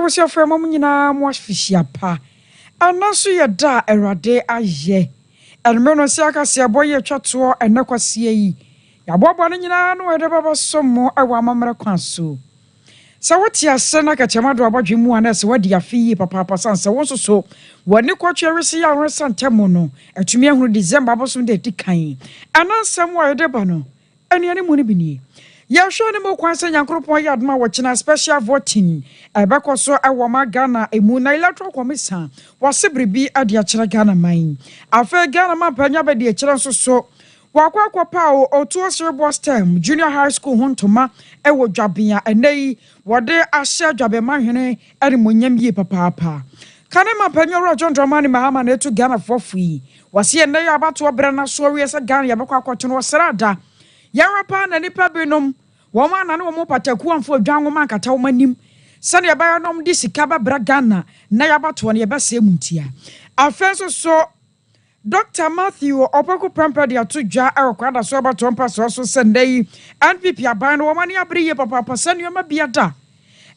was your friend Momina was fishiapa. And now so your da erade aye. And Monosaka see a boy a chatua and no quasi. Ya boba no ever some more a wamama consul. So what ya send like a chamado about you and as what dia fee papa sans so when you quote your see our son Temono and to me who December was on the decaying and now somewhere debano any money bini. Ya show them more quite saying Yankropo Yadma watching a special voting a back or so a wama Ghana a moon electoral commission was Sibribi at the Achara Ghana mine. A fair Ghana man Panyaba the Achara so. Wakwa pao o to cerebral stem junior high school hontoma e wo dwabea enei wode ahye dwabema hwene ere monyam yi papa kane mapanyo ro John Dramani Mahama na etu Ghana for free wase enei abato obere na so wi ese Ghana ye bekwa kwato no srada yarapa na nipa binom wo ma na ne wo pataku amfo dwanwo man kata wo manim sane yaba nom di sika ba bra Ghana na yabato ne yeba se muntia afenso so Dr. Matthew Opeko Pampa dia tuja akwada so ba tompa so Sunday NPP aban no mani abriye papa sanu ma biada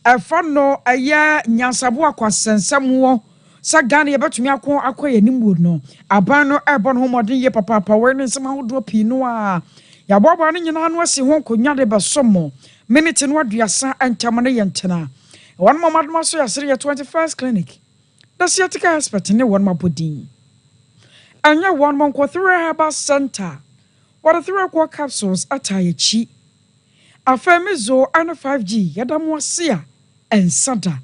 e fa no eye nyansabo akwasensem wo sa Ghana ye betumi akoye nimwo no aban no ebo no homodin ye papa we ne nsem ahodo pi no a ya bobo no nyina no asi ho konwa de besomo minute no aduasa antam no ye ntena won mamadmo so yasere ye 21st clinic da siatika hospital ne won mabodin Anya one month for 3 herbal center. What a 3 quarter capsules atayechi. A femizo and a 5G yadamuasia and Santa.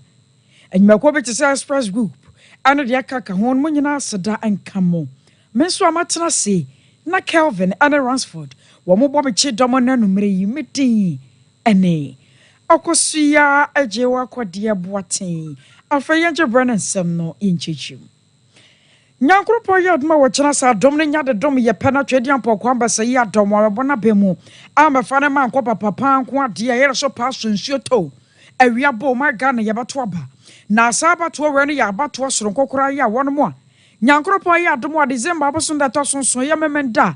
And Makobe express group. And the Akaka hon munina sada and camo. Menswa matana say na Kelvin and a Ransford. Wamobobi chi domona numeri miti. Ene. Okosia ejewa kwa dia boatin. Afayanje Brennan semno in chichu. Nyankropo yadma wachana sa dom ne nyade dom ye pena twedi ampo kwamba sa ya dom wa bona bemu ama fa ne man ko papa nko ade ye so pa so nsuo to awia bo ma Ghana ye bato aba na sa bato we ne ya bato soro kokora ya wono mo a nyankropo yadom wa December aboso da to so ye memenda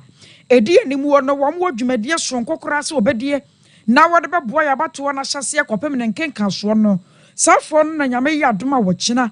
edi animu wono wo mo dwumadie soro kokora se obedie na wode bebo ya bato na hyase kopem ne nkenka so no safo no na nyame yadom a wachina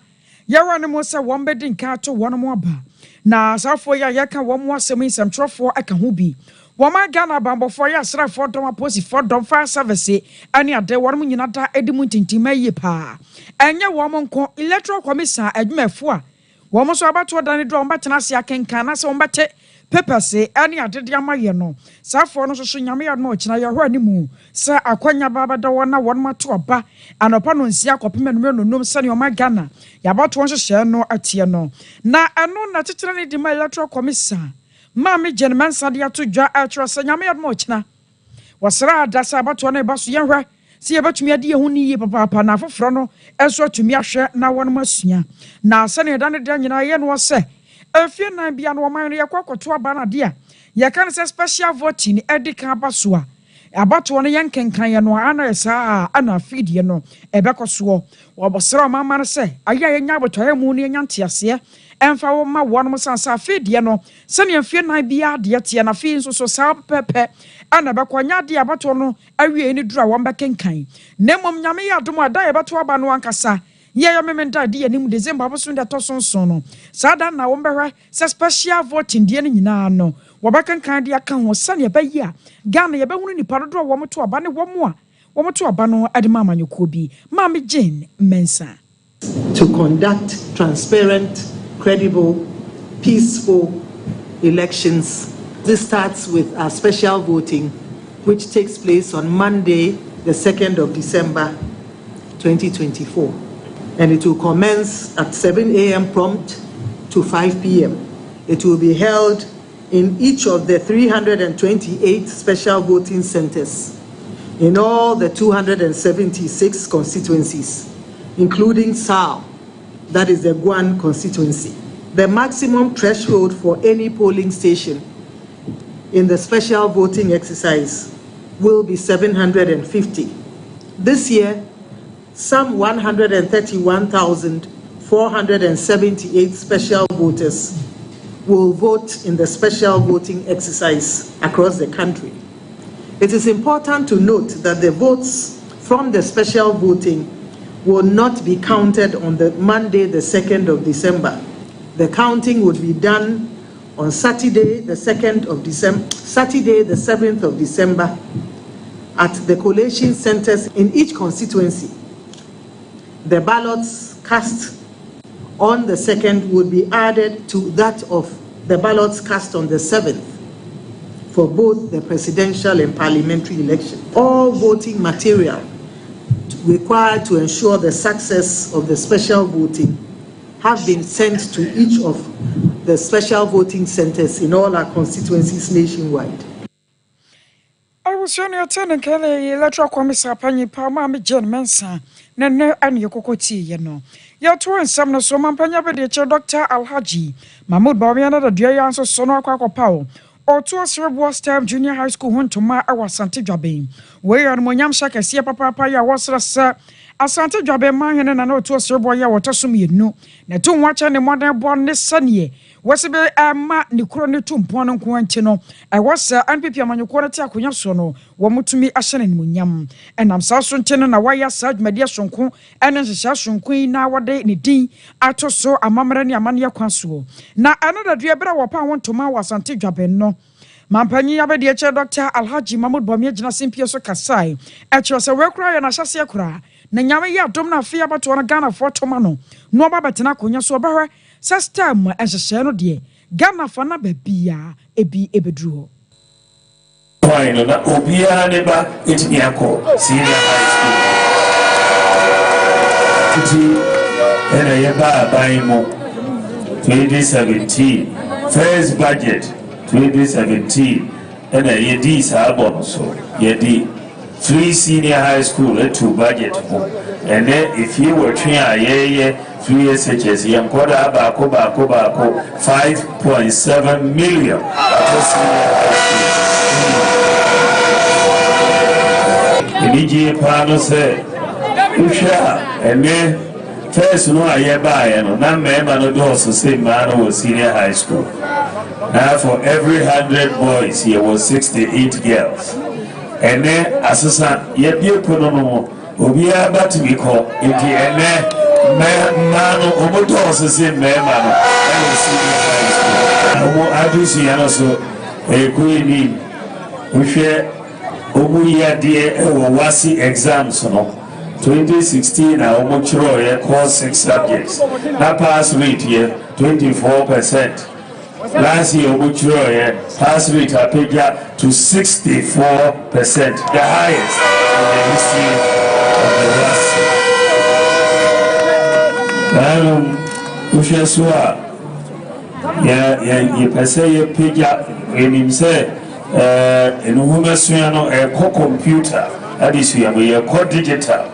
Yawa ne mo se won bedin ka to won mo aba na safo ya yaka won mo asem nsemtrofo aka ho bi won ma Ghana bambofo ya srafo dom aposi for dom fire service ani ade won mo nyina da edimu tintima yi pa enye won mo nko electoral commission adwumafo a won mo so abato dan do won betena se akenkan na se won bete papers ani ade de amaye no safo no so nyame ya no kina ya ho animu se akwanya baba da won na won mato oba anopa no nsia kopem no nom se ne o ma Ghana ya bato won hye no atie no na eno na tetere ne di ma electoral commission ma me general sade ato dwa atro se nyame ya no kina wasra adasa bato na ba so yenhwe se ye batumi ade hu ni ye papa na afoforo no enso atumi ahwe na won masua na se ne da ne da nyina ye no se afie nan bia no man ye kwakoto aba na de a ye kan se special voting edika abasoa abato no yenkenkan ye no ana saa ana feed ye no ebekoso wobosra mama no se aya ye nya abotoye mu ne nya ntiase emfa wo ma won mo sansa feed ye no se ne afie nan bia de tie na fe nso so saa pepe ana bekonya de abato no awie ni dura wo bekenkan nemom nyame ye adom ada ye beto aba no ankasa ye memenda de anim December aboso nda to sonson no sada na wo behwe se special voting de ne nyina no wo bekankan de aka ho sane ba yi a Ghana ye behunu nipa do wo moto aba ne wo moto aba no ade mama nyoko bi mama Jane Mensa to conduct transparent, credible, peaceful elections. This starts with our special voting which takes place on Monday the 2nd of December 2024. And it will commence at 7 a.m. prompt to 5 p.m. It will be held in each of the 328 special voting centers in all the 276 constituencies, including Sao, that is the Guan constituency. The maximum threshold for any polling station in the special voting exercise will be 750. This year, some 131,478 special voters will vote in the special voting exercise across the country. It is important to note that the votes from the special voting will not be counted on the Monday, the 2nd of December. The counting would be done on Saturday, the 2nd of December, Saturday, the 7th of December, at the collation centers in each constituency. The ballots cast on the 2nd would be added to that of the ballots cast on the 7th for both the presidential and parliamentary election. All voting material required to ensure the success of the special voting have been sent to each of the special voting centers in all our constituencies nationwide. I was only attending Kelly electoral commissioner Penny Palma Jen Mensa, Nene and Yokoti, you know. Your two and some no so Mampanya Bedicha Dr. Alhaji, Mahmoud Babiana, the dear answer Sonor Quaco Pow, or to a cerebral stem junior high school home to my our Santa Jabe. Where and Monyam Shaka see Papa Paya was sir. Asante Jabe man and an to a cerebral ya water sumi no. Na two watch and the modern born this sunny. Was be a ma ni kroni to mpon nkwantino e was anpipia manyokore ti akonya so no wo mutumi ahyene munyam enam sa so nkyene na waya sa adwumade sonko ene nhehya sonko na wode ne din atoso amamra ne amane kwaso na another dua bra wo pa wontoma wasante dwaben no Mampanyi abedi eche Dr. Alhaji Mahmoud Bamia jina simpie so kasai eche se we kura ya na hyase kura na nyame ya dom na afia bato na Ghana for toma no no ba betena konya so bahwe system ehhye no de Ghana for na babia ebi ebedru ho na obia ne ba etimi akọ senior high school titi ena ye ba ban mo 2017 first budget 2017 ena ye di sabon so ye di 3 senior high school to budget and then if you were trying 3 SHS yankoda bako 5.7 million Niji pano se usha and then first no aye buy no na member no do so same man was senior high school. Now for every 100 boys here was 68 girls. And then assistant ye be no obi aba to be called into and then man omodo so same member no senior high school. Omo adusi yana so e ko ni uhwe omu ya die wasi exams no 2016 na omu chiro ye course 6 subjects na pass rate ye 24%. Last year omu chiro ye pass rate apeja to 64%, the highest in the history of the West. Ushesua ye pese ye peja enimse in Humasuano a computer, that is, we are digital.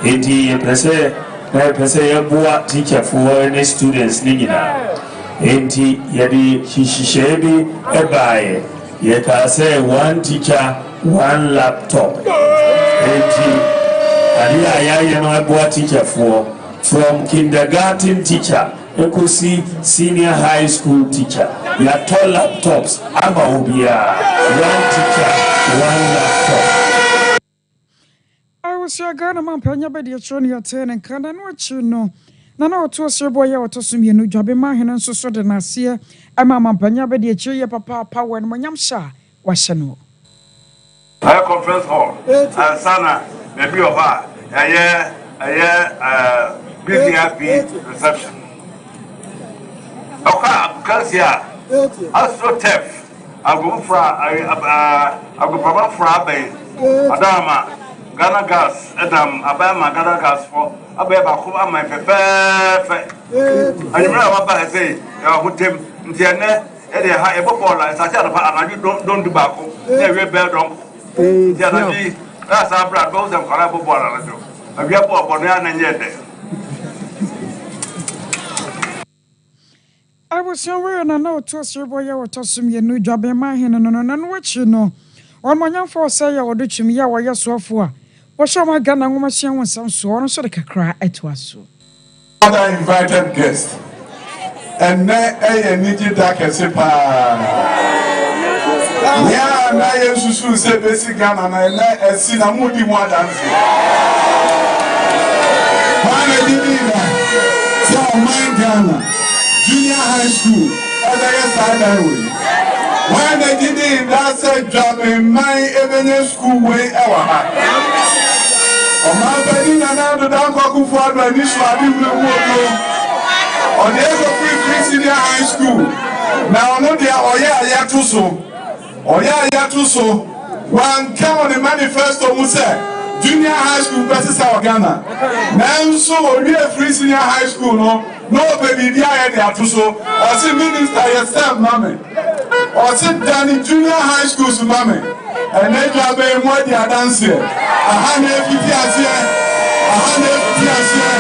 It is a boa teacher for any students. Nina, Enti Yadi Shishebi Ebaye, Yeka say one teacher, one laptop. Enti Adia boa teacher for from kindergarten teacher. You could see senior high school teacher. You have 2 laptops. Aba Ubia. 1 teacher, 1 laptop. I was your Ghana man penya be de choni ya ten and kana no chi no. Na na oto se boy ya oto sum ye no dwabe ma hene nso so de na se ama man penya be de chi ye papa power no nyam sha wa hye no. High conference hall. Sana maybe of her. BVIP reception. Okay, Kasia. Astro Tef. I go from Adama, Ghana Gas, Adam, Abama, Ghana Gas for Abeba, who am my pepe. I remember what I say, who Tim, Tiane, Eddie, a ball, I said, and you don't do back. They will bear drum. That's our brother, goes and collaborate. I get up on the end yet. I was somewhere and I know to a boy or to some ye new job in my hand and what you know. One my young for say I would do to me, I was so for. What shall my gun and woman see when some sworn so they can cry at was. Other invited guest. And now I need you that can say, yeah, now you should say basic gun and I see a moody one dancing. Oman Ghana junior high school way. When they did it, that said job in my evening school way ever. Oman Bedin and now the Danko for the initial on the age of free senior high school. Now, no, they are Oya Yatuso. Oya Yatuso. One come on the manifesto, Musa. Junior high school versus our Ghana. Now, so we are free senior high school, no baby, they are Yatuso. Or see minister yourself, mammy. Or sit down in junior high schools, mammy. And then you have a more than dance here. 150 years here. 150 years here.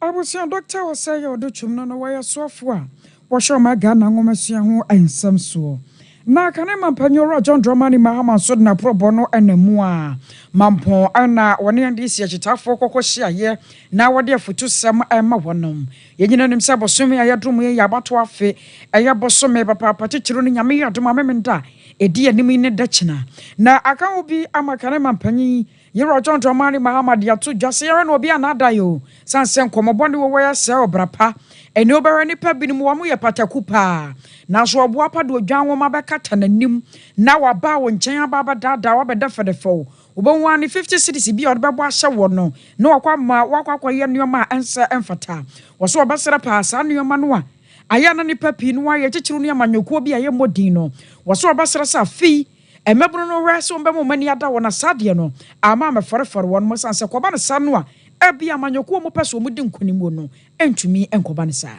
Abusia doctor was say your do chum no way software. Washo my Ghana ngomasia ho ansam so. Na kane mampanyo John Dramani Mahama so na pro bono enemu a mampon ana wone ande sia chitafo kokohia ye na wode afutu sem ema wonom. Yenyina nim se bosomi ayadrum ye yabato afe eye bosome papa pachichiro ni nyame yadum amemenda edi anim ne dachina. Na aka obi amakane mampanyi Yero John Dramani Mahama dia to just yere no obi anada yo sanse nkomobonde wo ya se obrapa eni obere nipa binim wo mo ye pataku pa na so obo apa do odwan wo mabekata nanim na waba wo nchen ababa dada wo beda fedefo obon wa ni 50 cities bi odbebo ahye wo no na wakwa ye nneoma ensa emfata wo so obesere pa sa nneoma no a aya na nipa pi no aye chichiru ne amanyokuo bi aye modin no wo so obesere sa fi emebru no reso mbemu mani ada wona sade no ama me forefore won mo sanse koba ne sa no a ebi amanyoko mo peso mo di nkonimo no entumi enkoba ne sa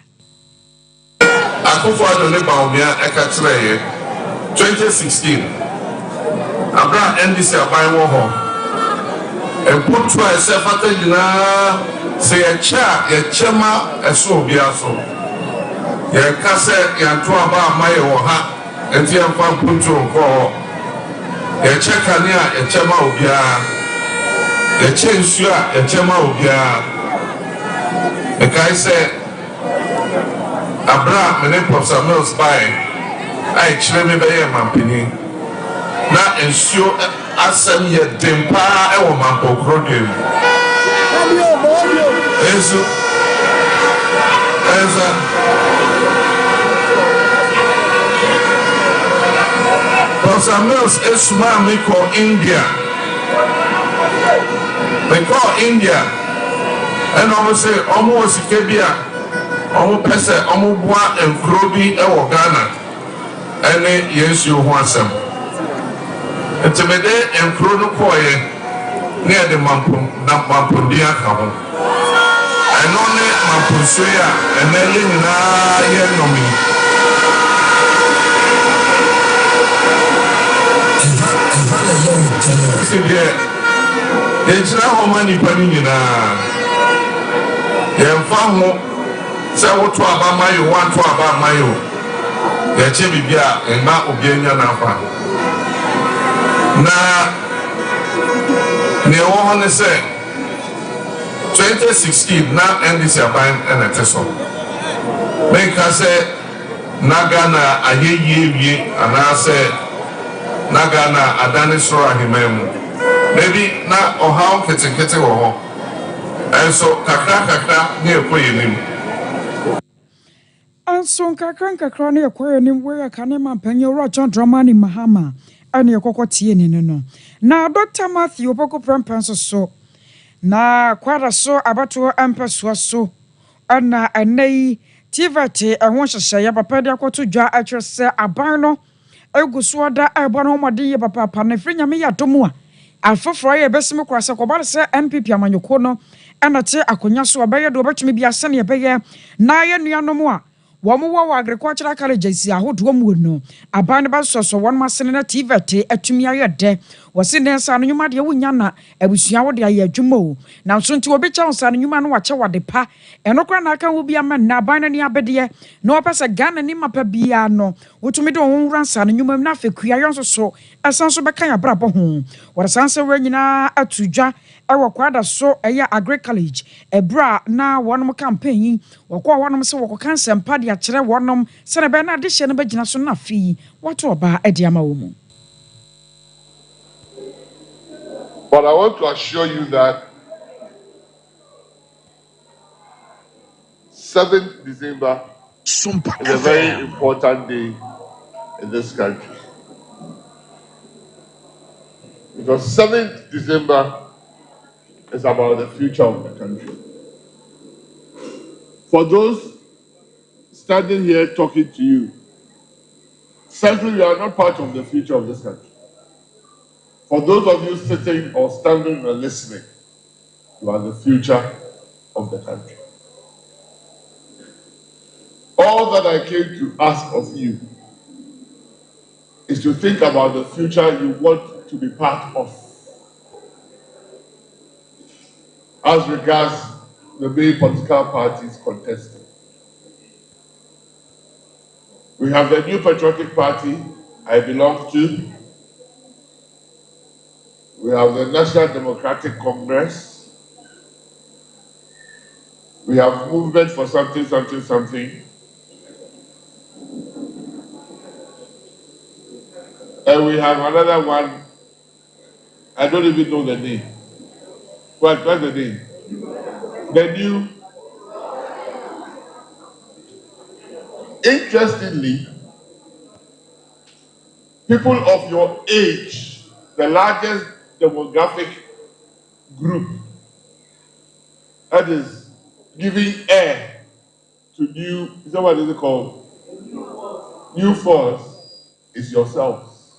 akofo ado ne baomia eka kireye 2016 abra NDC aban wo ho empotu a sefata nyina se ye chema eso obia so ye kase ya to aba amaye wo ha enti emfa mpuntu nko ye chekania ye chema obia ye chensua ye chema obia e kai se abra mene Professor Mills by ai chire me be ye mampini na ensio asem ye dempa e wo mampokro dem eso Professor Mills is man we call India. They call India. And obviously, almost Kebia, almost Pesa, almost Bois and Groby or Ghana. And then, yes, you want some. And to me, and Chrono Koye near the Mampundia Kabu. And only Mampunsuya and then Lina Yenomi. It's now money penny na Yemfamu say what to about my want to about my the Chibia and not Obiania Napa. Na Neon say 2016 now NDC Aban and a Teso. Make us say Nagana Aye and I say Nagana adani sora himemu maybe na oha kete wo ho enso kakra ne ekoyenim anso kakra ne ekoyenim we yakane mampanyi ro John Dramani Mahama ane ekokotie ne no na Dr. Matthew Opoko Prempenso so na kwara so abato empeso so ana anai tivate ehwo hyehye ya papa de akoto dwa atwese aban no eguso da ebo no mode ye papa na frinya me yadomu a afoforo ye besim kwase kobare se MPP amanyoko no enate akonya so obeye do obetumi bia se ne ebeye na ye nuanom a wo mo wo agricultural college si ahodo mu no aban ba soso won masene na TVT atumi ayede wo se ne sa no nyuma de wonya na abusua wo de aye adwuma o na so nti obi cha sa no nyuma no wache wade pa enokra na aka wo bia ma na aban na ni abede na opese Ghana ni mapa bia no wotumi de won wura sa no nyuma na afekua yon so asan so beka ya brabo ho wo sanse we nyina atudwa ewo kwada so eya agri college ebra na wonom campaign wokwa wonom se wokọ cancer mpa de akere wonom se ne be na de hye ne bagina so na fi wato oba ede ama wo mu But I want to assure you that 7th December Sompa is a very important day in this country. Because 7th December is about the future of the country. For those standing here talking to you, certainly you are not part of the future of this country. For those of you sitting or standing and listening, you are the future of the country. All that I came to ask of you is to think about the future you want to be part of. As regards the main political parties contesting, we have the New Patriotic Party I belong to. We have the National Democratic Congress. We have Movement for Something, Something, Something. And we have another one, I don't even know the name. What's the name? The New. Interestingly, people of your age, the largest demographic group that is giving air to new, is that what is it called? New force is yourselves.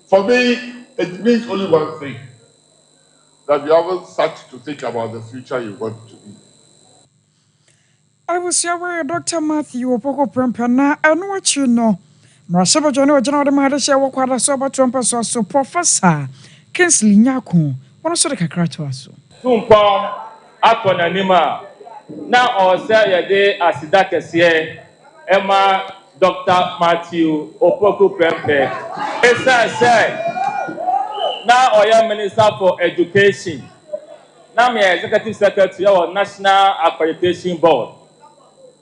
For me, it means only one thing, that you haven't sat to think about the future you want to be. I was your Dr. Matthew Opoko Prempana, and what you know. Marshall John or General Madisha Wakwada Soba Trumpers or so Professor Kinsley Nyako, one sort of cacratuaso. Sompa akọ n'anim na ọsẹ yɛde asida kɛseɛ ɛma Dr. Matthew Opoku Prempeh ɛsɛ na ɔyɛ Minister for Education na me Executive Secretary of National Accreditation Board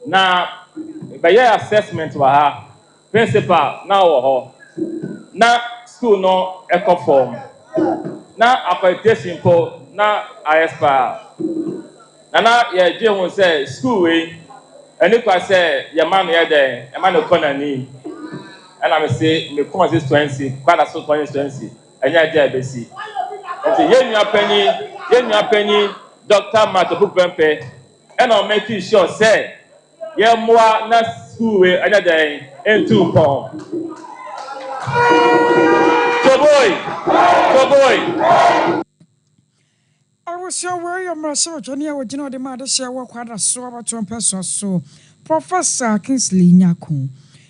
na bɛyɛ assessment wɔ ha principal na wɔ hɔ na school no ɛkɔ form na accreditation po na expire na ye dwe ho say school we ani kwa say ye ma no ye den e ma no konani and me say me consistency kwada so consistency anya dia besi nti ye nua pani Dr. Matthew Prempeh and o make sure say ye moa na school we anya den entu pon so boy I was sure where your Marshall Johnny or General Madisha Wakwada Soba Trumpers or so Professor Kinsley Nyako.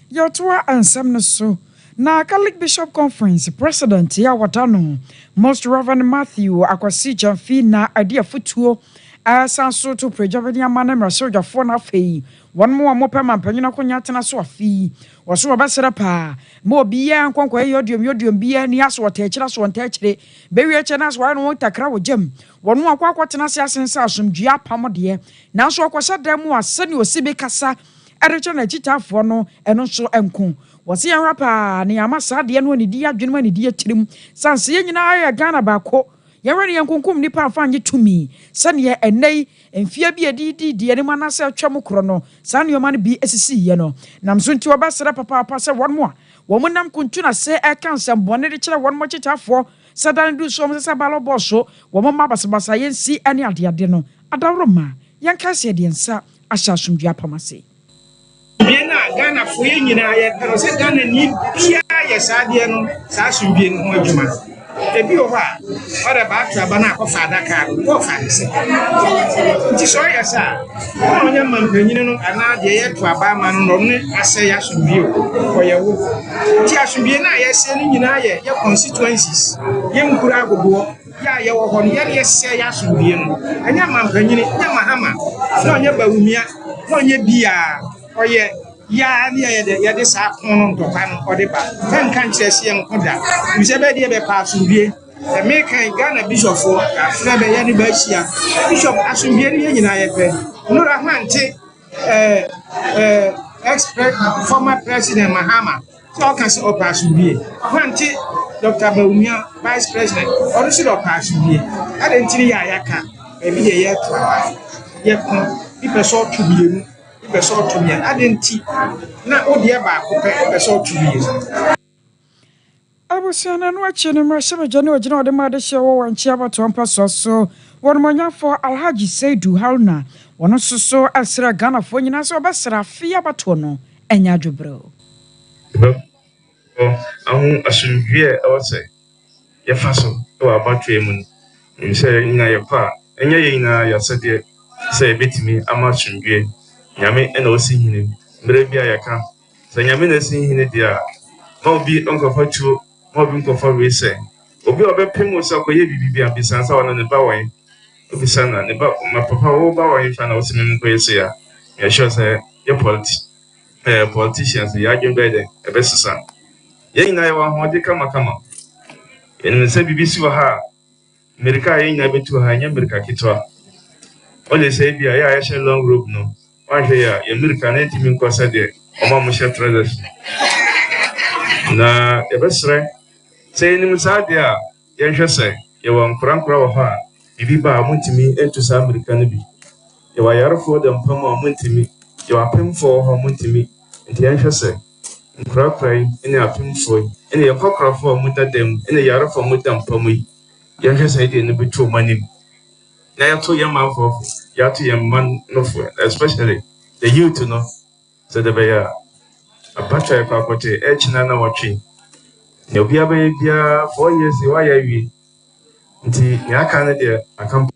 Your tour and some so. Na Catholic Bishop Conference President Yawatano, Most Reverend Matthew Akwasi Jamfi na idea futuo asanso to prejabania manam rasoja fona fei one more mopema panyina konya tena so afi waso basera pa mo bia nkonkwa yodium bia ni aso wotechira so wontekire bewi eche na so anu takra wo jam wonu akwa tena se asensa asomdua pamode na so akwasha demu asani osibe kasa ereche na chitafo no eno so enko wose yan rapa ni amasa de no anidi adwenu anidi atirim sanse yenyina ya Ghana baako yɛwɛne yɛnkonkom nipa afa anye tumi sane enei emfia bi adidi de ne manase atwam kro no sane yoma no bi esisi ye no nam so nti obasra papa se won mo a wo nam kuntu na se eka nsambone de kire won mo chitafo sadan du so mo se balo boso wo mo mabasabasa yensi ane ade no adawroma yanka se de nsa ahyasomdua pamase Biena Ghana for ye nyina ye pero se Ghana ni bia ye saade no sa asumdie no ho adwuma ebi o ha ora ba atra na akofa adaka ko fa se nti so ye sa onye mampanyini no ana de ye to aba ma no ne ase ya asumdie ko ye wo nti asumdie na ye se ni nyina ye constituencies ye nkura agogo ya ye wo ho ne ye se ya asumdie no anya mampanyini nya mahama na onye bawumia na onye bia oye ya ni ya de sa kono ntokwa no ode ba kan kan kyerehye nkoda mse be de be pa asumdie e me kan Ghana bishop for afra be ya ni ba hia bishop asumdie ni nyina ye pe no ra hwante former president Mahama so kan se opa asumdie hwante Dr. Baumia, Vice President, or should have passed me. I didn't tell you I can. Maybe a year to if a sort to be, if a sort to me, I didn't teach. Not all the about if a sort to be. Abusiana no achi no mrashe jani ogina ode ma de hye wo wanchi abato mpa so won monya for Alhaji Saidu Haruna wono soso asra Ghana fo nyina so obesra afia abato no enya dwobro ahu asundwie ewose ye faso e wa abatwe mu ni se nyina ye pa enye ye nyina ya sede se betimi ama asundwie nyame e na osi hine mbre bia ya ka se nyame na osi hine dia ma obi onkofa tuo ma obi onkofa we se obi obepem so akoye bibibia bisansa wona ne ba wan obi sana ne ba ma papa wo ba wan fa na osi me ko yese ya ya sure se ye politicians ya adwembe de ebesesa ye nyina ye wa ho de kama en se bibisi wa ha America ye nyina betu ha nya America kitwa ole se bia ya she long rope no wa hwe ya America na ntimi nkosa de oma mo she traders na ebesre se ni musade a ye hwe se ye wa nkurankura wa ha bibi ba mo ntimi entu sa America no bi ye wa yarfo de mpam a mo ntimi ye wa pemfo ho mo ntimi nti ye hwe se nkrakrai ene apemfo ene yakokrafo mudadem ene yarafo mudampamu yahwese ide ne betu manim na yato yamafo yato yamman nofo especially the youth no so the beya abacha yakwakote echina na watwe ne obi abaye bia 4 years wa ya wi nti ne aka ne de akam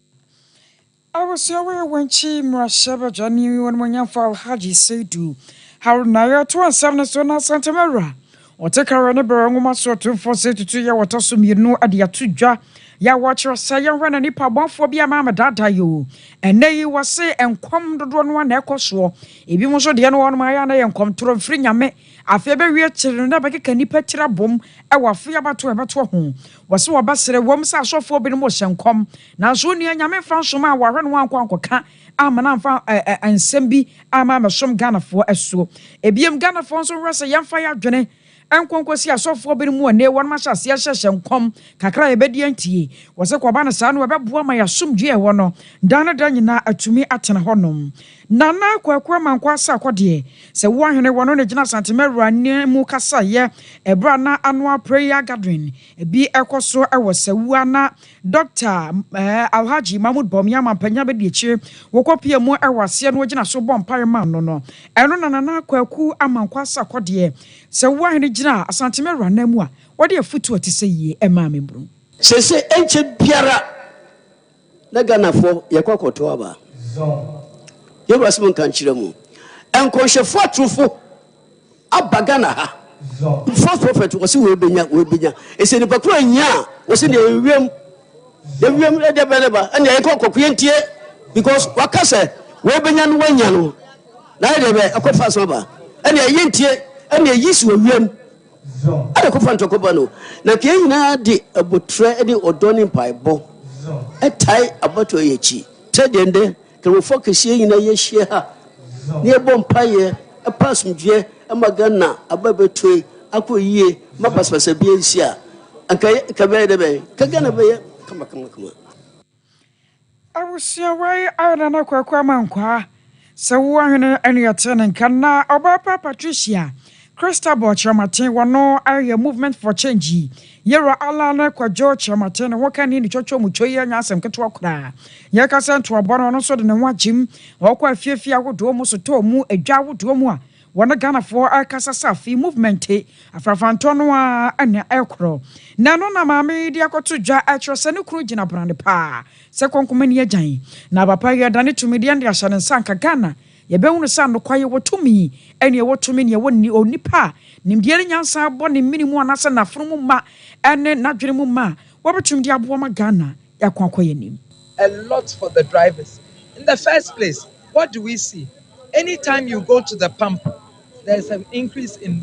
Abusia we wanchi mrashe jani won monya for Alhaji Saidu Haruna ya to ansam ne so na santamara otekara ne bere ngoma so 2472 ya wotoso mienu ade atudwa ya watcher say yan hwana nipa bonfo bia ma dada yo ene wose enkom dodo no na ekoso ebi mo so de no won ma ya na enkom toro mfiri nyame afia be wie kire na bakeka nipa tira bom e wafia bato e bato ho wose wobasere wom sa asofo bi no mo hyenkom na so ni nyame franso ma wahwe no ankoka amana mfa ansem bi ama mesom Ghana fo eso ebiem Ghana fo so rese yemfa ya dwene enkonkosi asofo bi mu ane won ma hyase hyehye nkom kakra ye bedi antie wose kwaba na sa no beboa ma yasomdwe e wono dan da nyina atumi atena honom nana kwakwa mankwa sa kwode se wo ahene wono ne gina santemawura ne mu kasa ye ebra na annual prayer gathering ebi ekoso e wo sewua na Dr. Alhaji Mahmoud Bawumia mampanya be diechire wokopie mu e wase no gina so bompae ma no eno nana kwaku amankwa sa kwode se wo ahene gina santemawura na mu a wode afutu atise yie e ma membru sese enche biara na Ghana-fo yekokoto aba Yebrasimo nkanchire mu enkonhwefo atrofo abagana ha false prophet wose we benya ese ni pakura nya wose ne ewiem de beleba ene yekokoko yentie because wakase we benya no wanya no na de be akofa so ba ene yentie ene yisi we wiem ade kofa ntokoba no na ke nyina de abotre ene odoni mpaibo etai abato yechi tedende can we focus here in a year near Bompaye, a passenger, a magana, a babatue, a ye, my passport, a BNC, and Kabede, Kagana Bay, come on. I will see away I don't know kwa so one any attendant can na Obapa Patricia Christabel Chamatin wano area movement for change Yera alana kwa George Chamatin waka ni chocho muchoya nyasem ketwa kra yakasa nto abono no so de ne wagim wakwa afiafia wodo mu so to mu adwa wodo mu a wona Ghana for akasa safi movement afrafanto no a ane ekro na no na maame di akoto dwa atrose ne kru gina brande pa se konkomani agyan na papa ya dane tumidi ande ahane sanka Ghana yebehunu sa no kwaye wotumi ene wotumi ne wonni onipa nimdiere nyansa abo ne minimu anasa na fromu ma ene nadwere mu ma wobetum di abo ma Ghana yakwakoye nim a lot for the drivers. In the first place, what do we see? Anytime you go to the pump, there's an increase in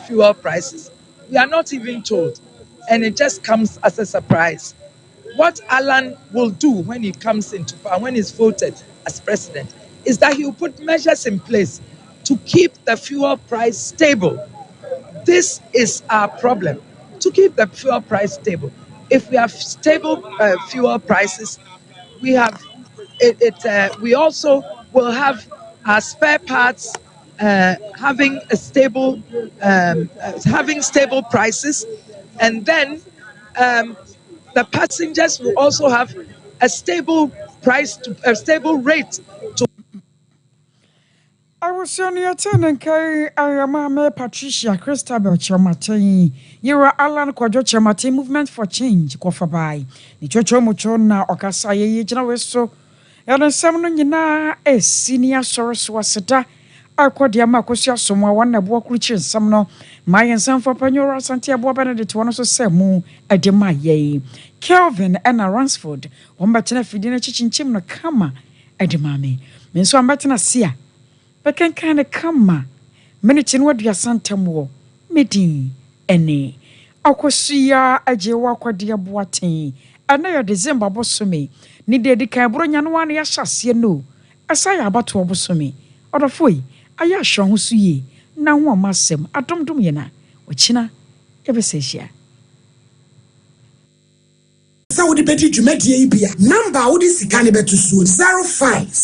fuel prices. We are not even told, and it just comes as a surprise. What Alan will do when he comes into power, when he's voted as president, is that he will put measures in place to keep the fuel price stable. This is our problem. to keep the fuel price stable. If we have stable fuel prices, we have we also will have our spare parts having stable prices, and then the passengers will also have a stable rate to. I was on your tenant carry Mama Patricia Christabel Chamate. You are Alan Quadro Chamate Movement for Change, Kofabai. The Chocho Muchona Okasaya Yajna and some na a senior source was da. Aquadia Macosia Soma one a walk reaching some no. My and some for Panora Santiago Benedict one also say moo a demaye. Kelvin and a Ransford, one batina feeding a chichin chimna kama a demame. Means one batina sia. But can kind of come, Minitin what you are santam meeting any. Akosia a jewakwa dear boating, and now December bossumi. Needed the cabronya one yashas no. As I about to obosumi. Or the foy, I yasha who see now one massem, a dum dumiana, whichina, ever says ya. Sa wodi bedi dwumadi e bia number wodi sika ne beto so 05